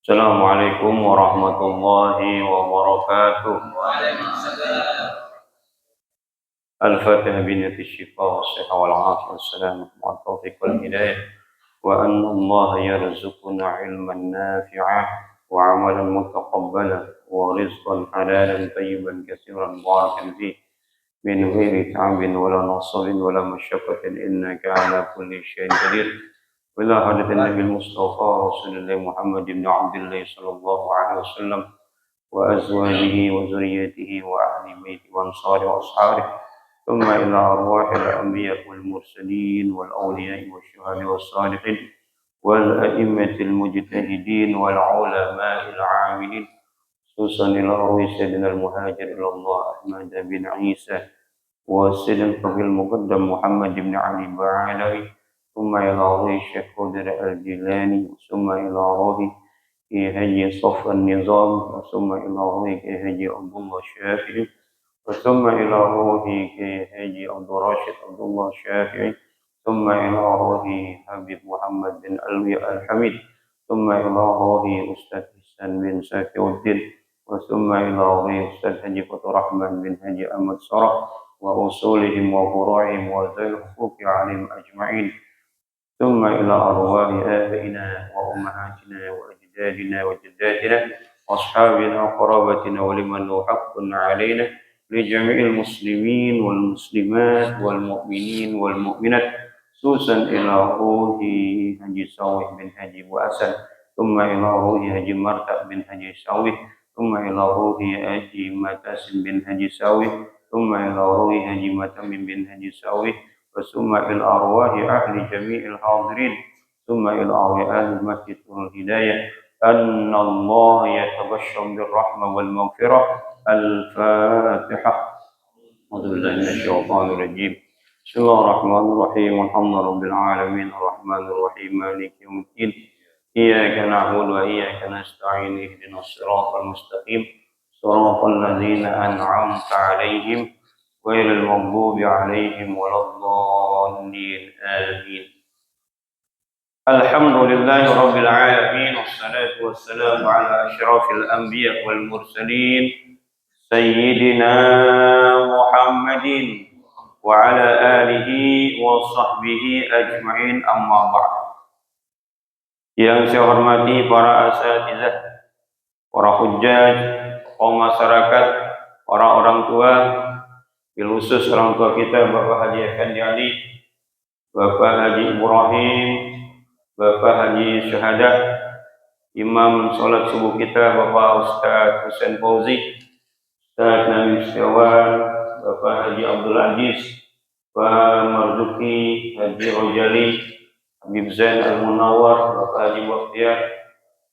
Assalamualaikum warahmatullahi wabarakatuh. الفاتحة بنية الشفاء والصحة والعافية والسلامة مع التوفيق والهداية وأن الله يرزقنا علما نافعا وعملا متقبلا ورزقا حلالا طيبا كثيرا مباركا فيه من غير تعب ولا نصب ولا مشقة إنك على كل شيء قدير. وإلى حضرة النبي المصطفى رسول الله محمد بن عبد الله صلى الله عليه وسلم وأزواجه وذريته وأهل بيته وأنصاره وأصحابه ثم إلى أرواح الأنبياء والمرسلين والأولياء والشهداء والصالحين والأئمة المجتهدين والعلماء العاملين خصوصا إلى روح سيدنا المهاجر إلى الله أحمد بن عيسى وسيدنا الفقيه المقدم محمد بن علي بعلوي ثم إلى روح الشيخ قدر الجيلاني ثم إلى روح هجي صف النظام ثم إلى روح هجي عبد الله الشافعي ثم إلى روح هجي عبد الراشد عبد الله الشافعي ثم إلى روح حبيب محمد بن علوي الحميد ثم إلى روح أستاذ حسن بن سافي الدين وثم إلى روح أستاذ حجي فتح الرحمن بن حجي أحمد صرح وأصولهم وفروعهم وذوي الحقوق عليهم أجمعين ثم إلى أرواح آبائنا وأمهاتنا وأجدادنا وجداتنا وأصحابنا وقرابتنا ولمن له حق علينا لجميع المسلمين والمسلمات والمؤمنين والمؤمنات خصوصا إلى روح حجي صالح بن حجي وأسد ثم إلى روح حجي مرتع بن حجي صالح ثم إلى روح حجي متاسم بن حجي صالح ثم إلى روح حجي متم بن حجي صالح ثم إلى أرواح أهل جميع الحاضرين ثم إلى أرواح أهل المسجد والهداية أن الله يتبشر بالرحمة والمغفرة. الفاتحة. أعوذ بالله من الشيطان الرجيم. بسم الله الرحمن الرحيم. الحمد لله رب العالمين الرحمن الرحيم مالك يوم الدين إياك نعبد وإياك نستعين اهدنا الصراط المستقيم صراط الذين أنعمت عليهم غير المغضوب عليهم ولا الضالين آمين. الحمد لله رب العالمين والصلاة والسلام على أشرف الأنبياء والمرسلين سيدنا محمد وعلى آله وصحبه أجمعين أما بعد. Yang saya hormati para asatizah, para hujjaj, kaum masyarakat, para orang tua, bil khusus orang tua kita Bapak Haji Effendi Ali, Bapak Haji Ibrahim, Bapak Haji Syahada, Imam sholat subuh kita Bapak Ustaz Husain Fauzi, Ustaz Nabi Setiawan, Bapak Haji Abdul Aziz, Pak Marzuki, Haji Rojali, Habib Zain Al-Munawar, Bapak Haji Waktiar,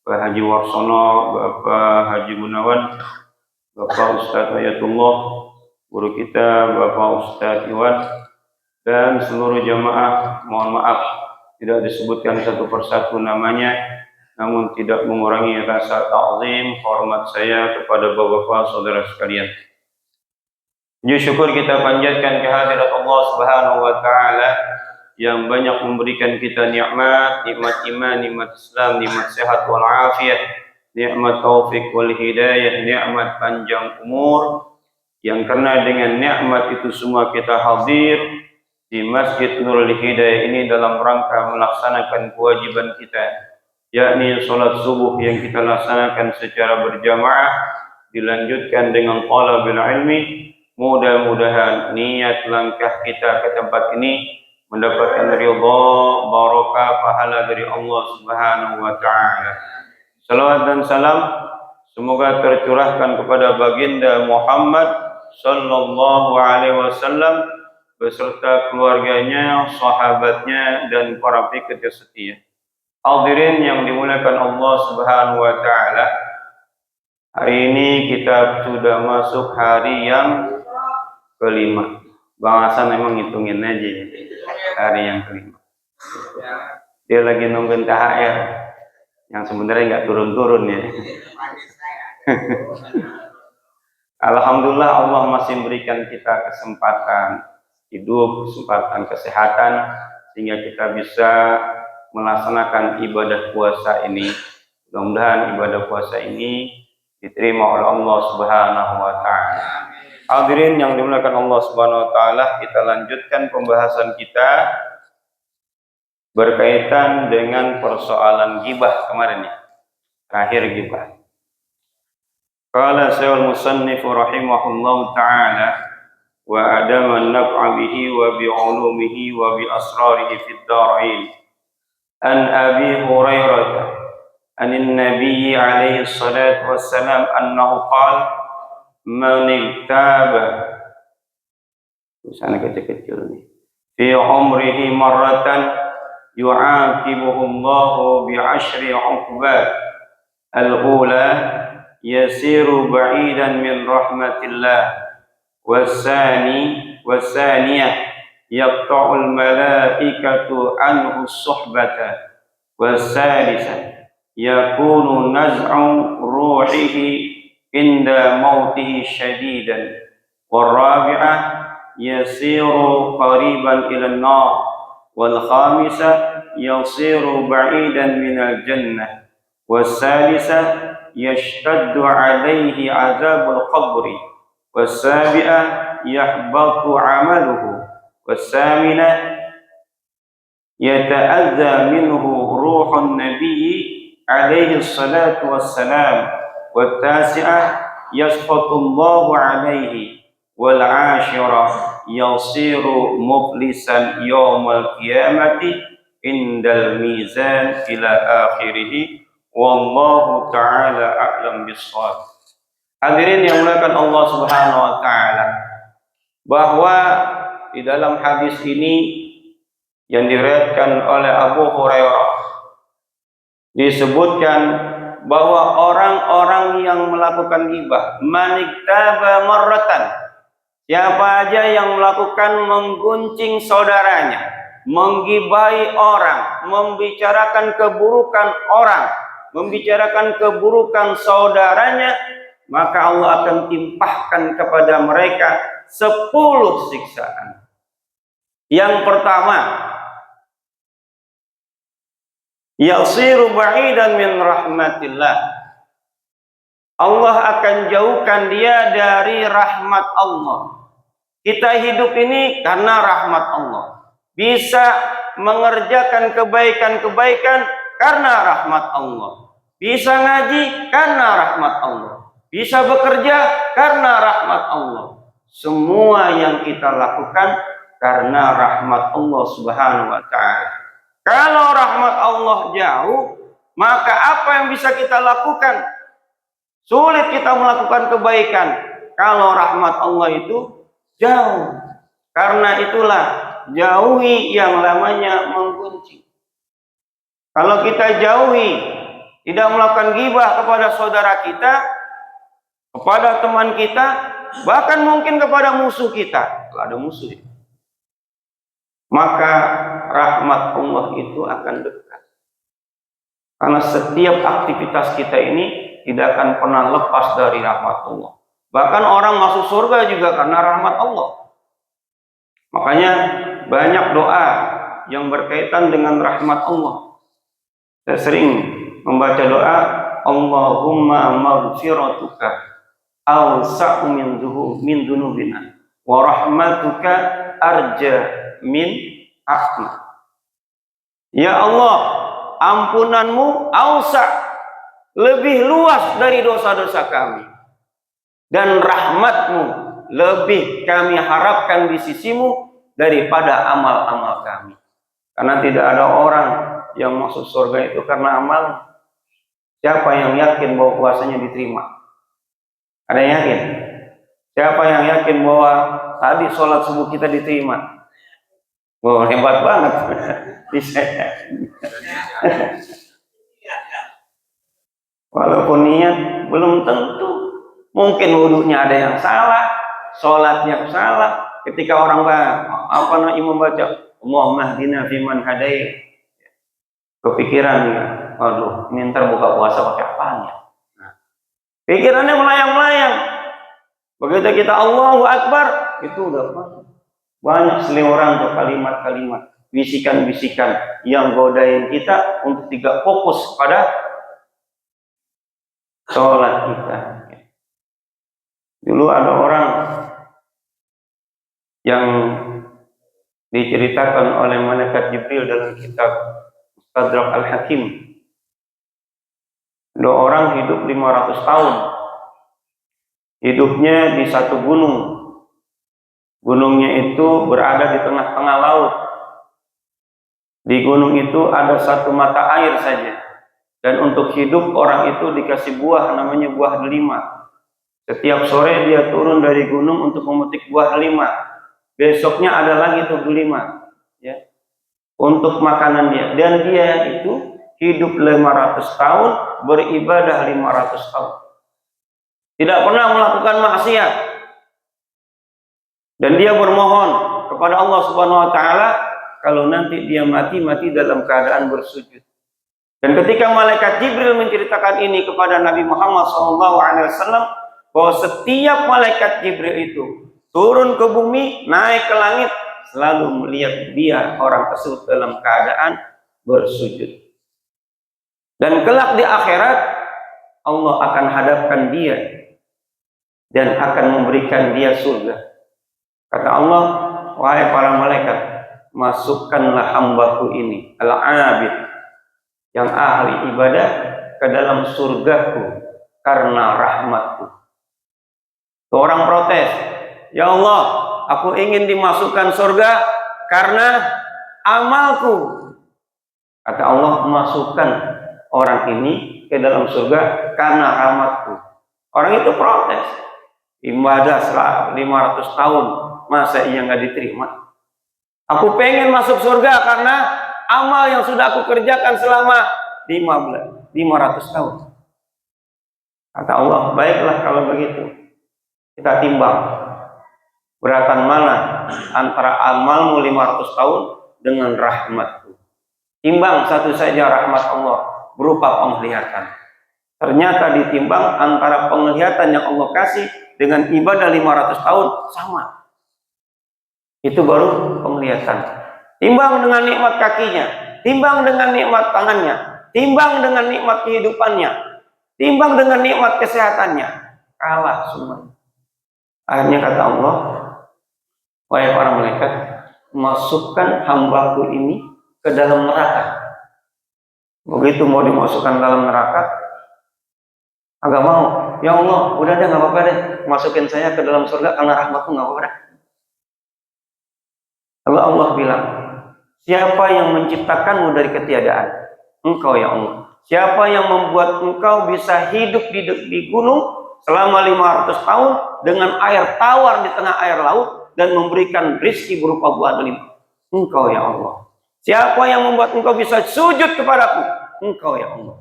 Bapak Haji Warsono, Bapak Haji Gunawan, Bapak Ustaz Ayatullah, guru kita Bapak Ustadz Iwan, dan seluruh jamaah. Mohon maaf tidak disebutkan satu persatu namanya, namun tidak mengurangi rasa ta'zim hormat saya kepada bapak-bapak saudara sekalian. Puji syukur kita panjatkan kehadirat Allah Subhanahu wa taala yang banyak memberikan kita nikmat iman, nikmat Islam, nikmat sehat wal afiat, nikmat taufik wal hidayah, nikmat panjang umur, yang karena dengan nikmat itu semua kita hadir di Masjid Nurul Hidayah ini dalam rangka melaksanakan kewajiban kita, yakni sholat subuh yang kita laksanakan secara berjamaah, dilanjutkan dengan talabil ilmi. Mudah-mudahan niat langkah kita ke tempat ini mendapatkan ridha, barakah, pahala dari Allah Subhanahu wa taala. Salawat dan salam semoga tercurahkan kepada baginda Muhammad sallallahu alaihi wasallam beserta keluarganya, sahabatnya, dan para pengikut setia. Hadirin yang dimuliakan Allah Subhanahu wa taala, hari ini kita sudah masuk hari yang kelima. Bang Hasan memang ngitungin aja hari yang kelima. Dia lagi nungguin THR yang sebenarnya nggak turun-turun ya. Alhamdulillah Allah masih memberikan kita kesempatan hidup, kesempatan kesehatan, sehingga kita bisa melaksanakan ibadah puasa ini. Mudah-mudahan ibadah puasa ini diterima oleh Allah Subhanahu wa taala. Hadirin yang dimuliakan Allah Subhanahu wa taala, kita lanjutkan pembahasan kita berkaitan dengan persoalan ghibah kemarin ya. Terakhir ghibah. Qala Syaikhul Musannif rahimahullahu taala wa adama an-naf'a bihi wa bi 'ulumihi wa bi asrarihi fid darain. An Abi Hurairah an an-nabiy alaihi salatu wassalam annahu qala man iktaba, sana kecil-kecil nih, fi umrihi marratan yu'aqibuhu Allahu bi 'ashri 'uqbat. Al-ula yasiru ba'idan min rahmatillah, والثانية يقطع الملائكة عنه الصحبة، والثالثة يكون نزع روحه عند موته شديدا، والرابعة يصير قريبا إلى النار، والخامسة يصير بعيدا من الجنة، والسادسة يشتد عليه عذاب القبر، والسابعة يحبط عمله، والثامنة يتأذى منه روح النبي عليه الصلاة والسلام، والتاسعة يسخط الله عليه، والعاشرة يصير مفلسا يوم القيامة عند الميزان إلى آخره. والله تعالى أعلم بالصواب. Hadirin yang dimuliakan Allah Subhanahu wa taala, bahwa di dalam hadis ini yang diriwayatkan oleh Abu Hurairah disebutkan bahwa orang-orang yang melakukan ghibah, maniktaba marratan, siapa aja yang melakukan mengguncing saudaranya, menggibahi orang, membicarakan keburukan orang, membicarakan keburukan saudaranya, maka Allah akan timpahkan kepada mereka 10 siksaan. Yang pertama, yasiru ba'idan min rahmatillah, Allah akan jauhkan dia dari rahmat Allah. Kita hidup ini karena rahmat Allah, bisa mengerjakan kebaikan-kebaikan karena rahmat Allah, bisa ngaji karena rahmat Allah, bisa bekerja karena rahmat Allah. Semua yang kita lakukan karena rahmat Allah Subhanahu wa taala. Kalau rahmat Allah jauh, maka apa yang bisa kita lakukan? Sulit kita melakukan kebaikan kalau rahmat Allah itu jauh. Karena itulah jauhi yang namanya menggunci. Kalau kita jauhi, tidak melakukan ghibah kepada saudara kita, kepada teman kita, bahkan mungkin kepada musuh kita. Kalau ada musuh, maka rahmat Allah itu akan dekat. Karena setiap aktivitas kita ini tidak akan pernah lepas dari rahmat Allah. Bahkan orang masuk surga juga karena rahmat Allah. Makanya banyak doa yang berkaitan dengan rahmat Allah. Saya sering membaca doa, Allahumma maghfiratuka awsa'u min dunubina wa rahmatuka arja min ahmad. Ya Allah, ampunanmu awsa', lebih luas dari dosa-dosa kami, dan rahmatmu lebih kami harapkan di sisimu daripada amal-amal kami. Karena tidak ada orang yang masuk surga itu karena amal. Siapa yang yakin bahwa puasanya diterima? Ada yang yakin? Siapa yang yakin bahwa tadi sholat subuh kita diterima? Wah, hebat banget. Bisa. Walaupun niat belum tentu. Mungkin wudhunya ada yang salah, sholatnya salah. Ketika orang imam baca Allahumma hdina fiman hadait, kepikiran ya, waduh, ini ntar buka puasa pakai apaan ya? Nah, pikirannya melayang-layang. Begitu kita Allahu Akbar, itu udah banyak seliweran tuh kalimat-kalimat, bisikan-bisikan yang godain kita untuk tidak fokus pada sholat kita. Dulu ada orang yang diceritakan oleh malaikat Jibril dalam kitab Mustadrak Al-Hakim. Dua orang hidup 500 tahun. Hidupnya di satu gunung. Gunungnya itu berada di tengah-tengah laut. Di gunung itu ada satu mata air saja. Dan untuk hidup orang itu dikasih buah, namanya buah delima. Setiap sore dia turun dari gunung untuk memetik buah delima. Besoknya ada lagi tuh delima, ya, untuk makanan dia. Dan dia itu hidup 500 tahun, beribadah 500 tahun. Tidak pernah melakukan maksiat. Dan dia bermohon kepada Allah Subhanahu wa taala kalau nanti dia mati dalam keadaan bersujud. Dan ketika malaikat Jibril menceritakan ini kepada Nabi Muhammad SAW, bahwa setiap malaikat Jibril itu turun ke bumi, naik ke langit, selalu melihat dia, orang tersebut, dalam keadaan bersujud. Dan kelak di akhirat, Allah akan hadapkan dia dan akan memberikan dia surga. Kata Allah, wahai para malaikat, masukkanlah hambaku ini, al-abid, yang ahli ibadah, ke dalam surgaku karena rahmatku. Orang protes, ya Allah, aku ingin dimasukkan surga karena amalku. Kata Allah, masukkan orang ini ke dalam surga karena rahmatku. Orang itu protes, ibadah 500 tahun, masa iya nggak diterima? Aku pengen masuk surga karena amal yang sudah aku kerjakan selama 500 tahun. Kata Allah, baiklah kalau begitu. Kita timbang. Beratan mana antara amalmu 500 tahun dengan rahmatku? Timbang satu saja rahmat Allah berupa penglihatan. Ternyata ditimbang antara penglihatan yang Allah kasih dengan ibadah 500 tahun sama. Itu baru penglihatan. Timbang dengan nikmat kakinya, timbang dengan nikmat tangannya, timbang dengan nikmat kehidupannya, timbang dengan nikmat kesehatannya, kalah semua. Akhirnya kata Allah, wahai para malaikat, masukkan hambaku ini ke dalam neraka. Begitu mau dimasukkan dalam neraka, agak mau. Ya Allah, udah deh, nggak apa-apa deh, masukin saya ke dalam surga karena rahmatmu, nggak apa-apa deh. Allah bilang, siapa yang menciptakanmu dari ketiadaan? Engkau ya Allah. Siapa yang membuat engkau bisa hidup di gunung selama 500 tahun dengan air tawar di tengah air laut dan memberikan rizki berupa buah delima? Engkau ya Allah. Siapa yang membuat engkau bisa sujud kepadaku? Engkau ya Allah.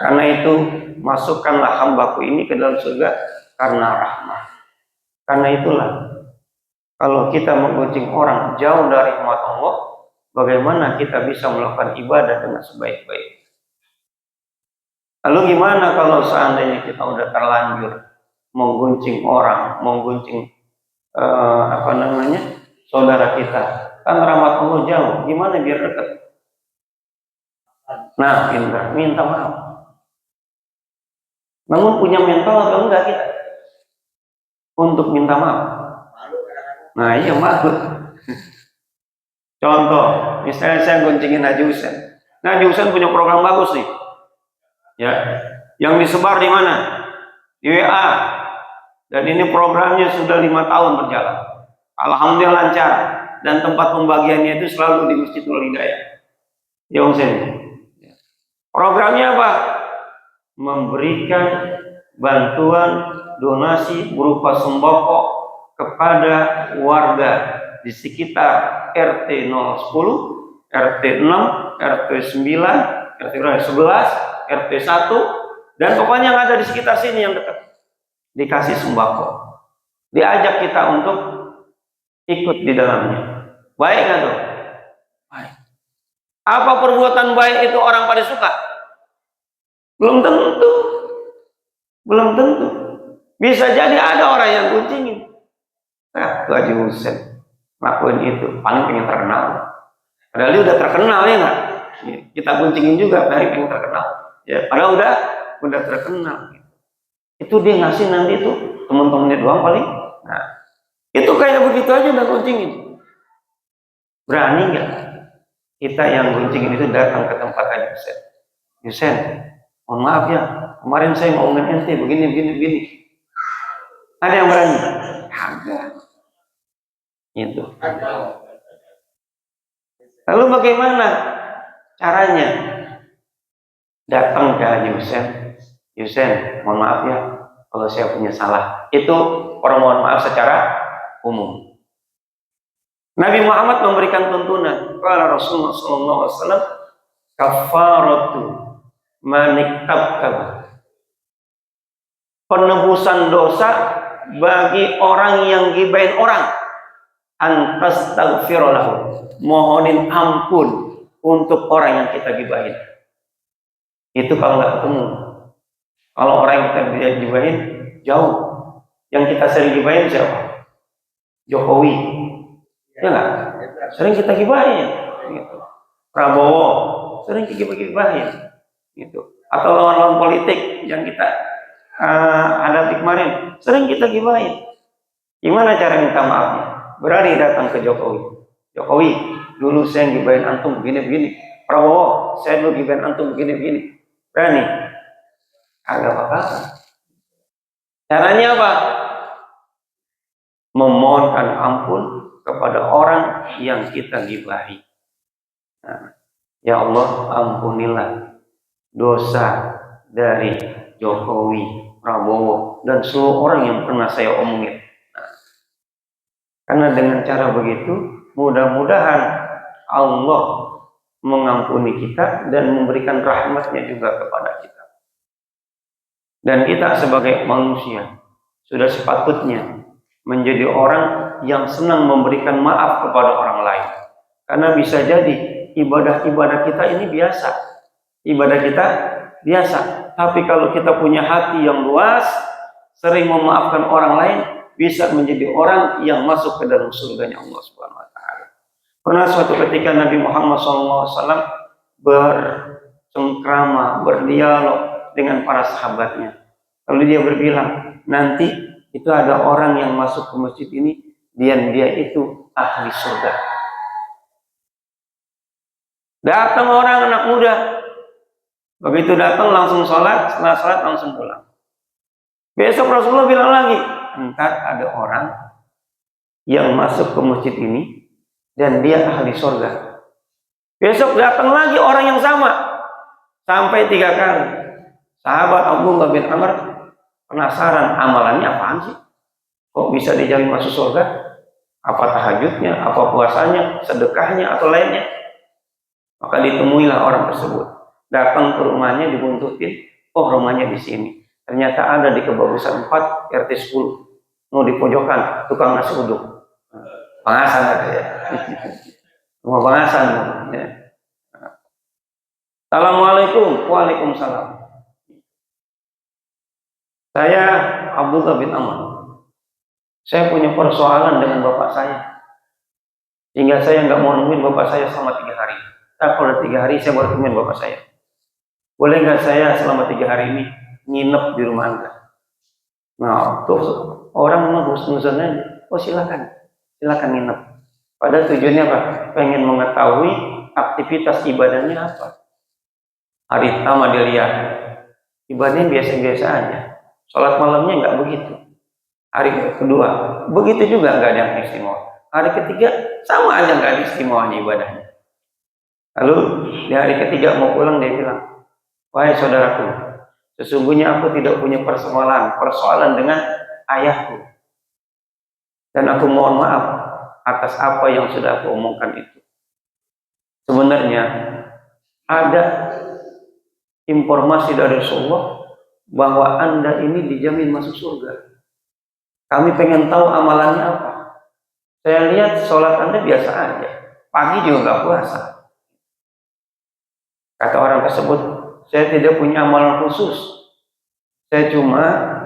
Karena itu masukkanlah hambaku ini ke dalam surga karena rahmat. Karena itulah, kalau kita menggunjing orang jauh dari rahmat Allah, bagaimana kita bisa melakukan ibadah dengan sebaik-baik? Lalu gimana kalau seandainya kita udah terlanjur menggunjing orang, menggunjing saudara kita? Kan rahmat Allah jauh, gimana biar dekat? Nah, pintar, minta maaf. Namun punya mental atau enggak kita untuk minta maaf? Nah, iya malu. Contoh, misalnya saya goncengin Haji Husen. Nah, Haji Husen punya program bagus nih. Ya, yang disebar di mana? Di WA. Dan ini programnya sudah 5 tahun berjalan. Alhamdulillah lancar. Dan tempat pembagiannya itu selalu di Masjidul Hidayah. Ya Husen. Programnya apa? Memberikan bantuan donasi berupa sembako kepada warga di sekitar RT 010, RT 6, RT 9, RT 11, RT 1, dan pokoknya yang ada di sekitar sini yang dekat. Dikasih sembako. Diajak kita untuk ikut di dalamnya. Baik nggak tuh? Baik. Apa perbuatan baik itu orang pada suka? Belum tentu. Belum tentu. Bisa jadi ada orang yang kuncingin. Nah, itu Haji Husen lakuin itu, paling pengen terkenal. Padahal dia udah terkenal ya nggak? Kita kuncingin juga, paling pengen terkenal. Ya, padahal udah terkenal. Itu dia ngasih nanti itu teman-temannya doang paling. Nah, itu kayak begitu aja udah kuncingin. Berani nggak kita yang kuncingin itu datang ke tempat Haji Husen? Husen, mohon maaf ya, kemarin saya ngomongin ente begini. Ada yang berani? Agak. Itu. Lalu bagaimana caranya? Datang ke Haji Husen. Husen, mohon maaf ya, kalau saya punya salah. Itu orang mohon maaf secara umum. Nabi Muhammad memberikan tuntunan kepada Rasulullah SAW, kafaratu maniktab, penebusan dosa bagi orang yang gibahin orang, antas taghfirullahu, mohonin ampun untuk orang yang kita gibahin. Itu kalau nggak ketemu. Kalau orang yang kita gibahin jauh, yang kita sering gibahin siapa? Jokowi, ya nggak? Sering kita gibahin, gitu. Prabowo, sering kita gibahin, gitu. Atau lawan-lawan politik yang kita hadapi kemarin, sering kita gibahin. Gimana cara minta maafnya? Berani datang ke Jokowi. Jokowi, dulu saya gibahin antum begini. Prabowo, saya dulu gibahin antum begini. Berani? Agak apa-apa. Caranya apa? Memohonkan ampun kepada orang yang kita gibahi. Nah, ya Allah, ampunilah dosa dari Jokowi, Prabowo, dan seluruh orang yang pernah saya omongin. Nah, karena dengan cara begitu, mudah-mudahan Allah mengampuni kita dan memberikan rahmatnya juga kepada kita. Dan kita sebagai manusia sudah sepatutnya menjadi orang yang senang memberikan maaf kepada orang lain. Karena bisa jadi ibadah-ibadah kita ini biasa. Ibadah kita biasa. Tapi kalau kita punya hati yang luas, sering memaafkan orang lain, bisa menjadi orang yang masuk ke dalam surganya Allah Subhanahu wa taala. Pernah suatu ketika Nabi Muhammad SAW bercengkrama, berdialog dengan para sahabatnya. Lalu dia berbilang, nanti itu ada orang yang masuk ke masjid ini, dan dia itu ahli surga. Datang orang anak muda, begitu datang langsung sholat, setelah sholat langsung pulang. Besok Rasulullah bilang lagi, ntar ada orang yang masuk ke masjid ini dan dia ahli surga. Besok datang lagi orang yang sama, sampai 3 kali. Sahabat Abdullah bin Amr penasaran, amalannya apaan sih? Kok bisa dijamin masuk surga? Apa tahajudnya, apa puasanya, sedekahnya, atau lainnya? Maka ditemuilah orang tersebut. Datang ke rumahnya, dibuntutin. Oh, rumahnya di sini. Ternyata ada di Kebagusan 4, RT 10. mau di pojokan tukang nasi uduk, pengasan ada ya. Rumah pengasan ya. Assalamualaikum. Waalaikumsalam. Saya Abdullah bin Amr. Saya punya persoalan dengan bapak saya. Hingga saya nggak mau nemuin bapak saya selama 3 hari. Nah, kalau 3 hari saya baru temuin bapak saya. Boleh nggak saya selama 3 hari ini nginep di rumah Anda? Nah, terus orang memang husnuzon aja. Oh silakan nginep. Padahal tujuannya apa? Pengen mengetahui aktivitas ibadahnya apa. Hari pertama dia lihat ibadahnya biasa-biasa aja. Sholat malamnya nggak begitu. Hari kedua begitu juga, nggak ada yang istimewa. Hari ketiga sama aja, nggak ada istimewanya ibadahnya. Lalu di hari ketiga mau pulang dia bilang, wahai saudaraku, sesungguhnya aku tidak punya persoalan dengan ayahku, dan aku mohon maaf atas apa yang sudah aku omongkan itu. Sebenarnya ada informasi dari Rasulullah bahwa Anda ini dijamin masuk surga. Kami pengen tahu amalannya apa. Saya lihat sholat Anda biasa aja, pagi juga nggak puasa. Kata orang tersebut, saya tidak punya amalan khusus. Saya cuma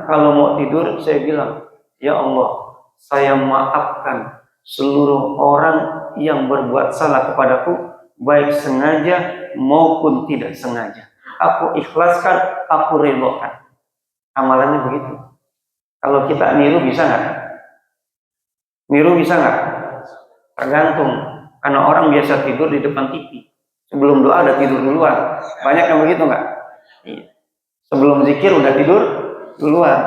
kalau mau tidur saya bilang, ya Allah, saya maafkan seluruh orang yang berbuat salah kepadaku, baik sengaja maupun tidak sengaja. Aku ikhlaskan, aku ridhokan. Amalannya begitu. Kalau kita niru bisa nggak? Niru bisa nggak? Tergantung. Karena orang biasa tidur di depan TV. Sebelum doa ada tidur duluan. Banyak yang begitu nggak? Iya. Sebelum zikir udah tidur duluan.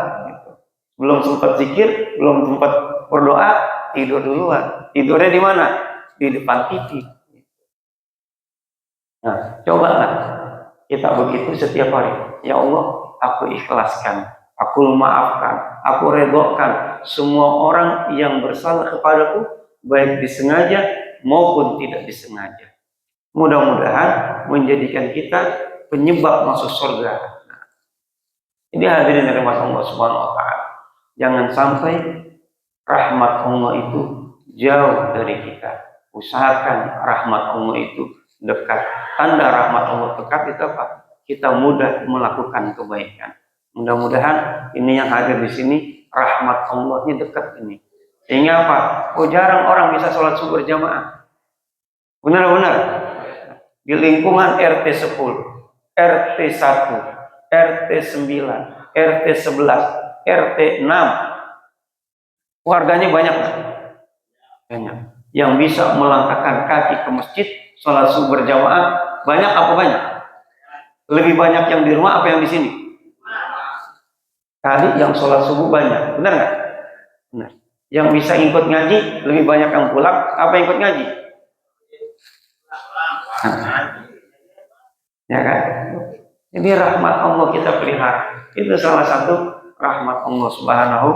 Belum sempat zikir, belum sempat berdoa, tidur duluan. Tidurnya di mana? Di depan TV. Nah, cobalah kita begitu setiap hari. Ya Allah, aku ikhlaskan, aku maafkan, aku redhokan semua orang yang bersalah kepadaku, baik disengaja maupun tidak disengaja. Mudah-mudahan menjadikan kita penyebab masuk surga. Nah, ini hadirin dari rahmat Allah Subhanahu wa taala. Jangan sampai rahmat Allah itu jauh dari kita. Usahakan rahmat Allah itu dekat. Tanda rahmat Allah dekat itu apa? Kita mudah melakukan kebaikan. Mudah-mudahan ini yang hadir di sini rahmat Allahnya dekat ini. Sehingga apa? Oh jarang orang bisa sholat subuh berjamaah. Benar-benar di lingkungan RT 10, RT 1, RT 9, RT 11, RT 6. Warganya banyak. Banyak. Yang bisa melangkahkan kaki ke masjid sholat subuh berjamaah banyak apa banyak? Lebih banyak yang di rumah apa yang di sini? Kali yang sholat subuh banyak, benar nggak? Benar. Yang bisa ikut ngaji lebih banyak yang pulang apa yang ikut ngaji? Ya kan? Jadi rahmat Allah kita pelihara. Itu salah satu rahmat Allah Subhanahu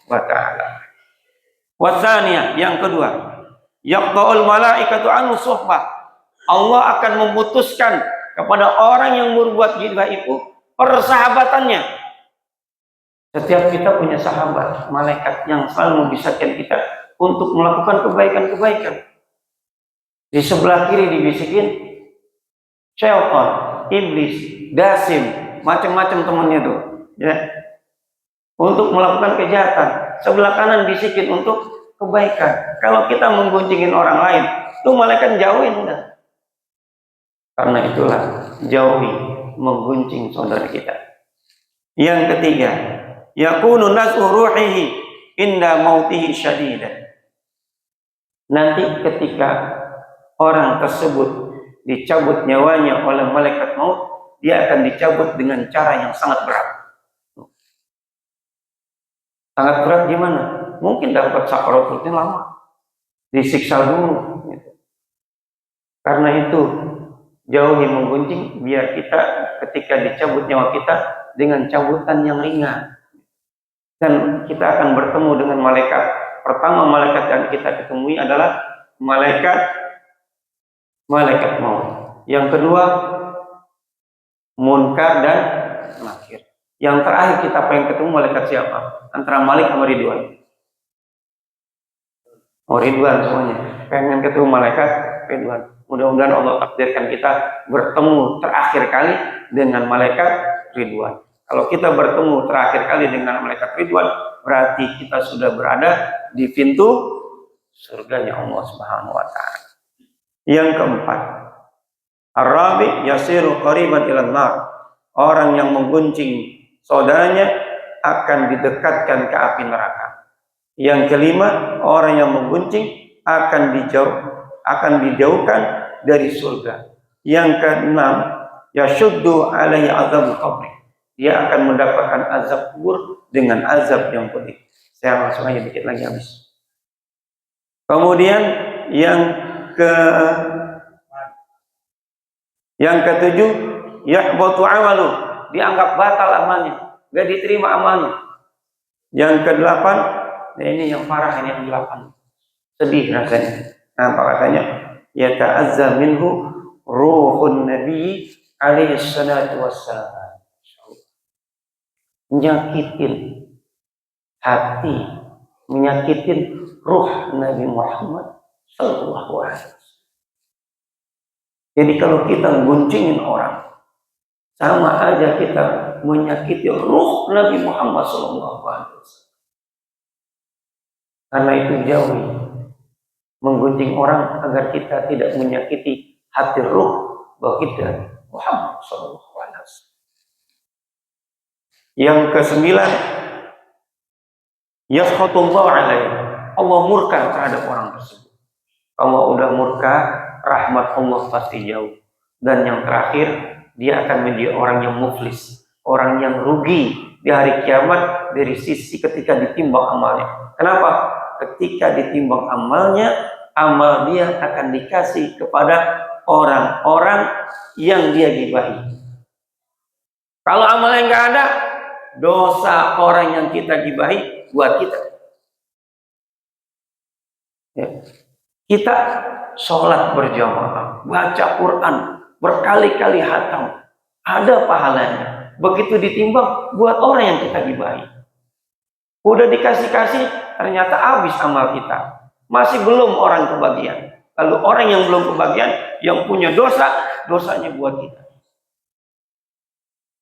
wa taala. Wasania, yang kedua, yaqta'ul malaikatu an suhbah. Allah akan memutuskan kepada orang yang berbuat ghibah itu persahabatannya. Setiap kita punya sahabat, malaikat yang selalu membisarkan kita untuk melakukan kebaikan-kebaikan. Di sebelah kiri dibisikin syaitan, iblis, dasim, macam-macam temannya tuh, ya. Untuk melakukan kejahatan. Sebelah kanan bisikin untuk kebaikan. Kalau kita menggoncengin orang lain, tuh malaikat jauhin udah. Karena itulah jauhi menggunjing saudara kita. Yang ketiga, yakunu nasu ruhihi inda mautihi syadidan. Nanti ketika orang tersebut dicabut nyawanya oleh malaikat maut, dia akan dicabut dengan cara yang sangat berat. Sangat berat gimana? Mungkin dapat sakaratul lama, disiksa dulu. Karena itu jauhi menggunjing, biar kita ketika dicabut nyawa kita dengan cabutan yang ringan. Dan kita akan bertemu dengan malaikat. Pertama malaikat yang kita ketemui adalah malaikat maut. Yang kedua munkar dan nakir. Yang terakhir kita pengen ketemu malaikat siapa? Antara Malik sama Ridwan. Oh, ridwan semuanya. Pengen ketemu malaikat ridwan. Mudah-mudahan Allah takdirkan kita bertemu terakhir kali dengan malaikat ridwan. Kalau kita bertemu terakhir kali dengan malaikat ridwan, berarti kita sudah berada di pintu surganya Allah Subhanahu wa taala. Yang keempat, Ar-rabi yasiru qariban ilan nar. Orang yang menggunjing saudaranya akan didekatkan ke api neraka. Yang kelima, orang yang menggunjing akan dijauhkan dari surga. Yang keenam, yashuddu alaihi azab qabri. Dia akan mendapatkan azab kubur dengan azab yang pedih. Saya langsung aja dikit lagi habis. Kemudian yang ketujuh, yahbatu amalu, dianggap batal amalnya, gak diterima amalnya. Yang kedelapan, nah ini yang parah, ini yang delapan, sedih rasanya. Apa katanya? Yata'azza minhu ruhun nabi alaihi salatu wassalam. Menyakitin hati, menyakitin ruh Nabi Muhammad sallallahu alaihi wasallam. Jadi kalau kita guncingin orang, sama aja kita menyakiti ruh Nabi Muhammad sallallahu alaihi wasallam. Karena itu jauhi menggunjing orang agar kita tidak menyakiti hati ruh baginda Muhammad sallallahu alaihi wasallam. Yang kesembilan, yaskhatullahu alaihi. Allah murka terhadap orang tersebut. Allah udah murka, rahmat Allah pasti jauh. Dan yang terakhir, dia akan menjadi orang yang muflis, orang yang rugi di hari kiamat dari sisi ketika ditimbang amalnya. Kenapa? Ketika ditimbang amalnya, amal dia akan dikasih kepada orang-orang yang dia gibahi. Kalau amalnya nggak ada, dosa orang yang kita gibahi buat kita. Ya. Kita sholat berjamaah, baca Quran berkali-kali hatam, ada pahalanya. Begitu ditimbang buat orang yang kita gibahi. Udah dikasih-kasih, ternyata habis amal kita. Masih belum orang kebagian. Lalu orang yang belum kebagian, yang punya dosa, dosanya buat kita.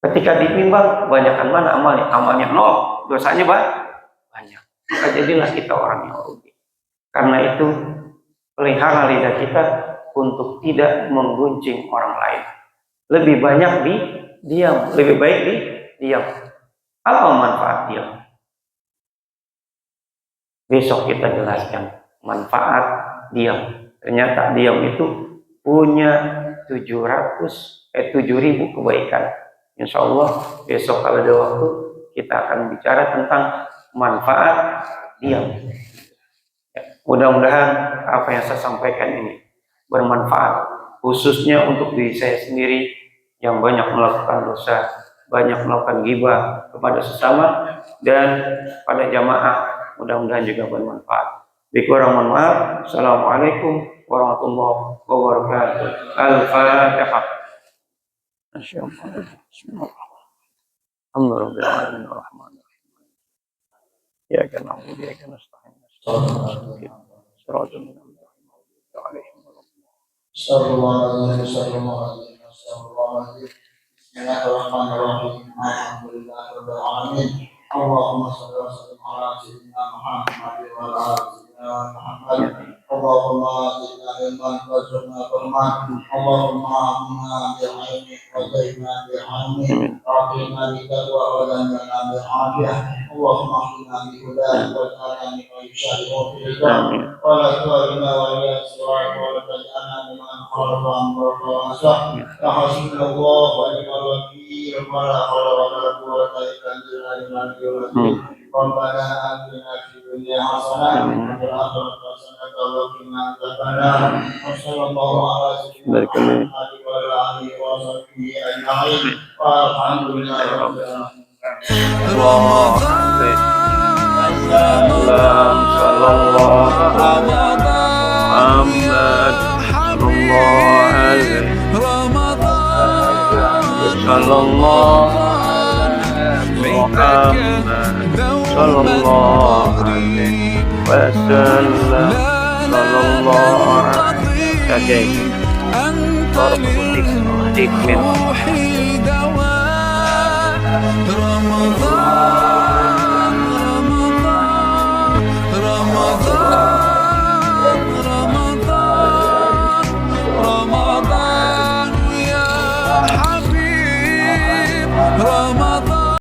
Ketika ditimbang, banyakkan mana amalnya? Amalnya 0, dosanya banyak. Maka jadilah kita orang yang rugi. Karena itu, pelihara lidah kita untuk tidak menggunjing orang lain. Lebih banyak diam, lebih baik diam. Apa manfaat diam? Besok kita jelaskan manfaat diam. Ternyata diam itu punya 7.000 kebaikan. Insya Allah besok kalau ada waktu kita akan bicara tentang manfaat diam. Mudah-mudahan apa yang saya sampaikan ini bermanfaat, khususnya untuk diri saya sendiri yang banyak melakukan dosa, banyak melakukan ghibah kepada sesama, dan pada jamaah mudah-mudahan juga bermanfaat. Kurang mohon maaf. Assalamualaikum warahmatullahi wabarakatuh. Al-Fatihah. Alhamdulillahirrahmanirrahim. Ya kana wa ya kana nasta'in. Bismillahirrahmanirrahim. Alhamdulillahirabbil alamin. Allahumma shalli wa sallim ala sayyidina Muhammad wa ala ali sayyidina Muhammad. Allahumma zidna ilman warzuqna fahman. Allahumma amna bil ilmi wa zaidna bil ilmi. Aqimna bi taqwa wa lanna bil afiyah. Allahumma ahdina bi hudaika wa ta'ala min yushari'u fil islam. Wa la tu'alina wa la su'al wa la taj'alna mimman khalaqa amraka wa asah. Ya hasbunallah wa ni'mal wakeel. Wa la hawla wa la quwwata illa billah. Rabbana atina fid dunya hasanah wa fil akhirati hasanah wa qina adzabannar. Wassallallahu ala sayyidina Muhammad wa ala alihi wa sahbihi ajma'in. Walhamdulillahi rabbil alamin. Sallallahu alaihi وسلم صلى الله عليه وسلم. أنت بارك الله فيك. من روحي